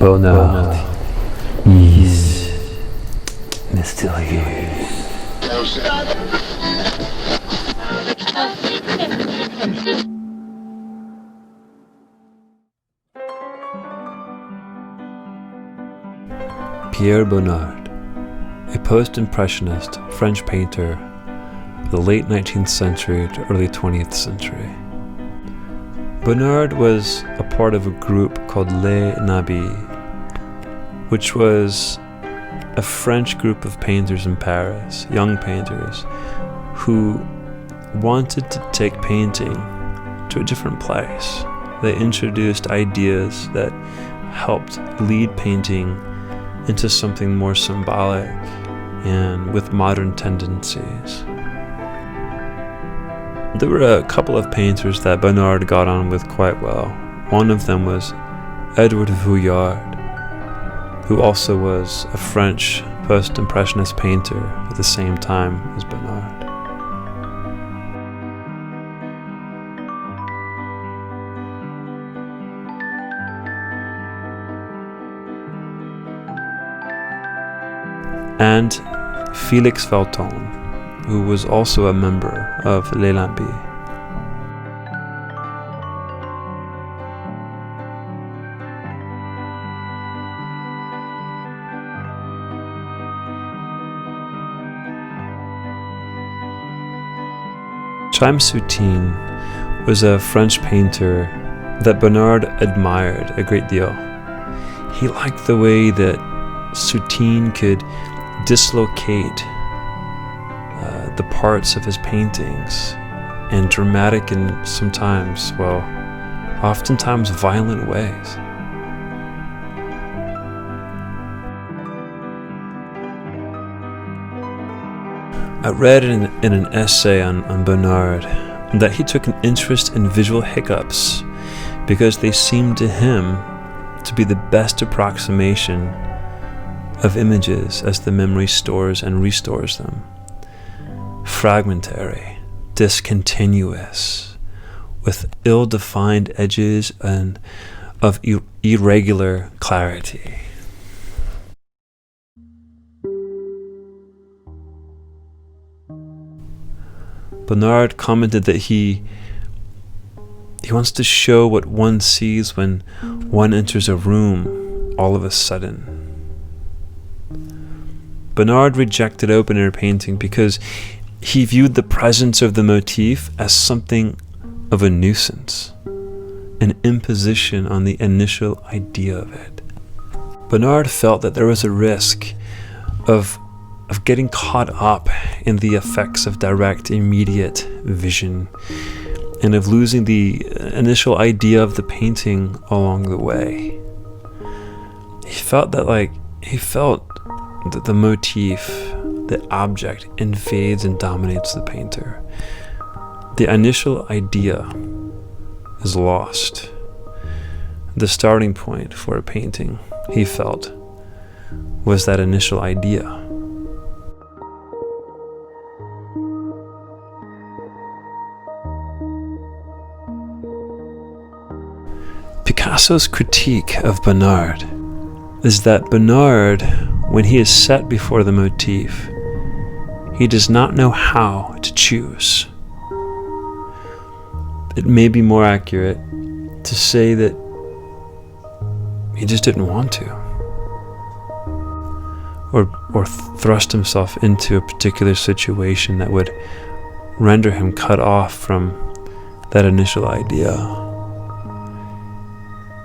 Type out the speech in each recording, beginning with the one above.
Bonnard is mysterious. Pierre Bonnard, a post-impressionist French painter of the late 19th century to early 20th century. Bonnard was a part of a group called Les Nabis, which was a French group of painters in Paris, young painters, who wanted to take painting to a different place. They introduced ideas that helped lead painting into something more symbolic and with modern tendencies. There were a couple of painters that Bonnard got on with quite well. One of them was Edouard Vuillard, who also was a French post-impressionist painter at the same time as Bonnard. And Félix Felton, who was also a member of Les Nabis. Chime was a French painter that Bonnard admired a great deal. He liked the way that Soutine could dislocate the parts of his paintings in dramatic and sometimes, oftentimes violent ways. I read in an essay on Bonnard that he took an interest in visual hiccups because they seemed to him to be the best approximation of images as the memory stores and restores them. Fragmentary, discontinuous, with ill-defined edges and of irregular clarity. Bonnard commented that he wants to show what one sees when one enters a room all of a sudden. Bonnard rejected open-air painting because he viewed the presence of the motif as something of a nuisance, an imposition on the initial idea of it. Bonnard felt that there was a risk of getting caught up in the effects of direct, immediate vision and of losing the initial idea of the painting along the way. He felt that the motif, the object, invades and dominates the painter. The initial idea is lost. The starting point for a painting, he felt, was that initial idea. Picasso's critique of Bonnard is that Bonnard, when he is set before the motif, he does not know how to choose. It may be more accurate to say that he just didn't want to, or thrust himself into a particular situation that would render him cut off from that initial idea.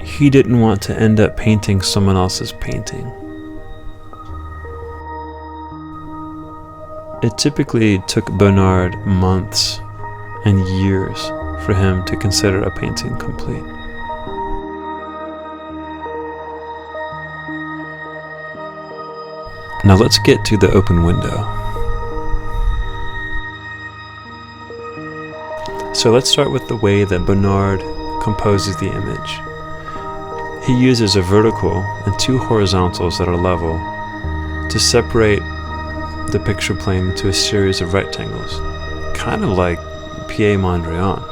He didn't want to end up painting someone else's painting. It typically took Bonnard months and years for him to consider a painting complete. Now let's get to the open window. So let's start with the way that Bonnard composes the image. He uses a vertical and two horizontals that are level to separate the picture plane into a series of rectangles, kind of like Pierre Bonnard,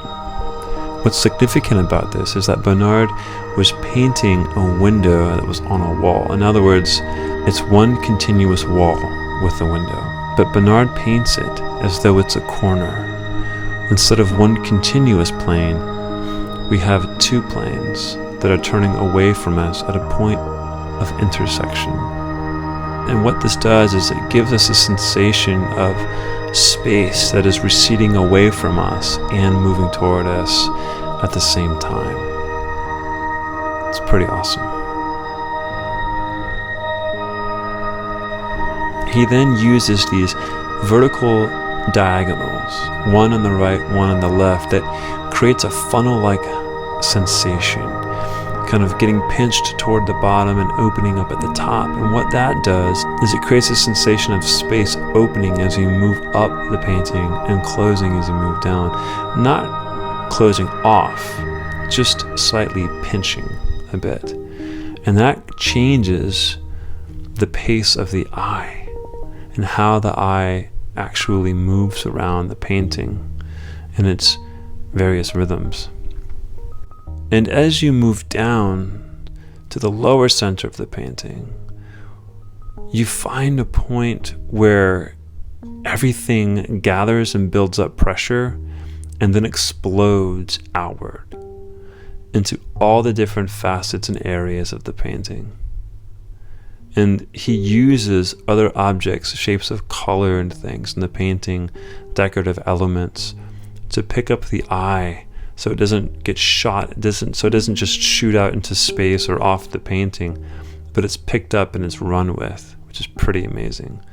What's significant about this is that Bonnard was painting a window that was on a wall. In other words, it's one continuous wall with the window. But Bonnard paints it as though it's a corner. Instead of one continuous plane, we have two planes that are turning away from us at a point of intersection. And what this does is it gives us a sensation of space that is receding away from us and moving toward us at the same time. It's pretty awesome. He then uses these vertical diagonals, one on the right, one on the left, that creates a funnel-like sensation, kind of getting pinched toward the bottom and opening up at the top. And what that does is it creates a sensation of space opening as you move up the painting and closing as you move down. Not closing off, just slightly pinching a bit. And that changes the pace of the eye and how the eye actually moves around the painting in its various rhythms. And as you move down to the lower center of the painting, you find a point where everything gathers and builds up pressure and then explodes outward into all the different facets and areas of the painting. And he uses other objects, shapes of color and things in the painting, decorative elements, to pick up the eye so it doesn't get shot, so it doesn't just shoot out into space or off the painting, but it's picked up and it's run with, which is pretty amazing.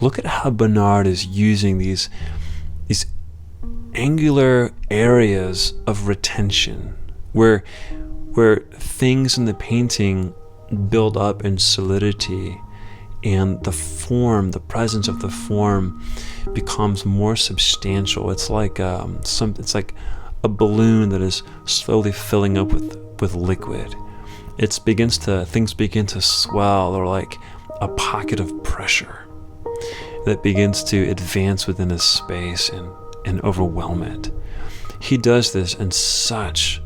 Look at how Bonnard is using these angular areas of retention, where things in the painting build up in solidity, and the form, the presence of the form, becomes more substantial. It's like it's like a balloon that is slowly filling up with liquid. Things begin to swell, or like a pocket of pressure that begins to advance within a space and overwhelm it. He does this in such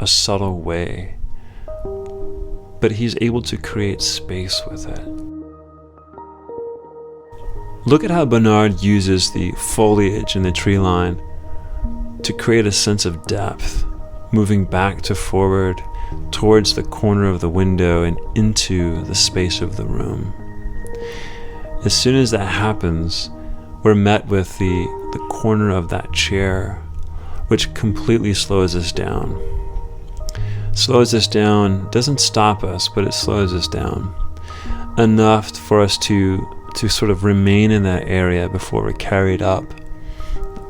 a subtle way, but he's able to create space with it. Look at how Bonnard uses the foliage in the tree line to create a sense of depth, moving back to forward towards the corner of the window and into the space of the room. As soon as that happens, we're met with the corner of that chair, which completely slows us down. Doesn't stop us, but it slows us down enough for us to sort of remain in that area before we're carried up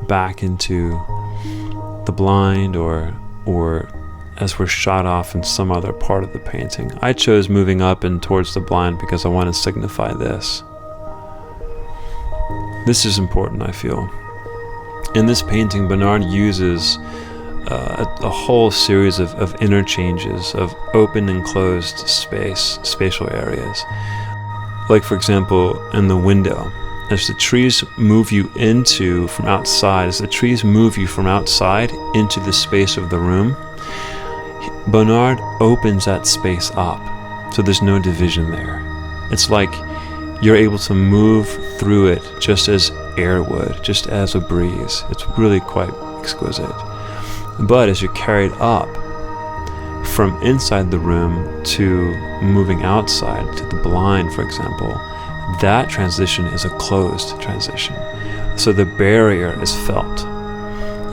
back into the blind or as we're shot off in some other part of the painting. I chose moving up and towards the blind because I want to signify this. This is important, I feel. In this painting, Bonnard uses a whole series of interchanges of open and closed spatial areas. Like, for example, in the window, as the trees move you from outside into the space of the room, Bonnard opens that space up, so there's no division there. It's like you're able to move through it just as air would, just as a breeze. It's really quite exquisite. But as you're carried up from inside the room to moving outside to the blind, for example, that transition is a closed transition. So the barrier is felt.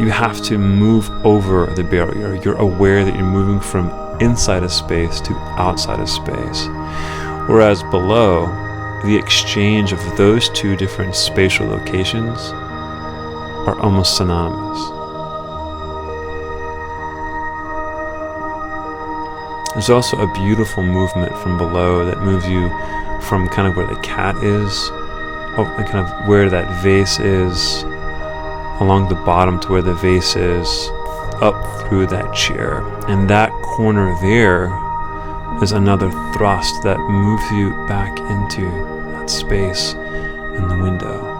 You have to move over the barrier. You're aware that you're moving from inside a space to outside a space. Whereas below, the exchange of those two different spatial locations are almost synonymous. There's also a beautiful movement from below that moves you from kind of where the cat is, kind of where that vase is, along the bottom to where the vase is, up through that chair. And that corner there is another thrust that moves you back into that space in the window.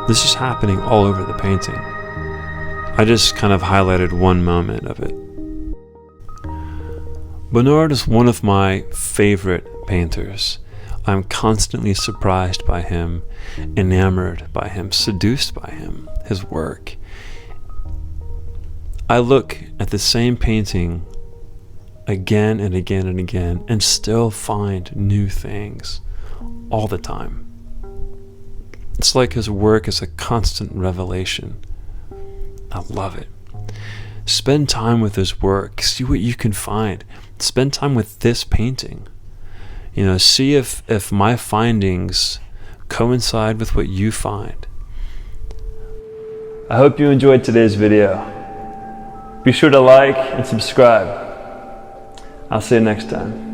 This is happening all over the painting. I just kind of highlighted one moment of it. Bonnard is one of my favorite painters. I'm constantly surprised by him, enamored by him, seduced by him, his work. I look at the same painting again and again and again and still find new things all the time. It's like his work is a constant revelation. I love it. Spend time with his work. See what you can find. Spend time with this painting. You know, see if my findings coincide with what you find. I hope you enjoyed today's video. Be sure to like and subscribe. I'll see you next time.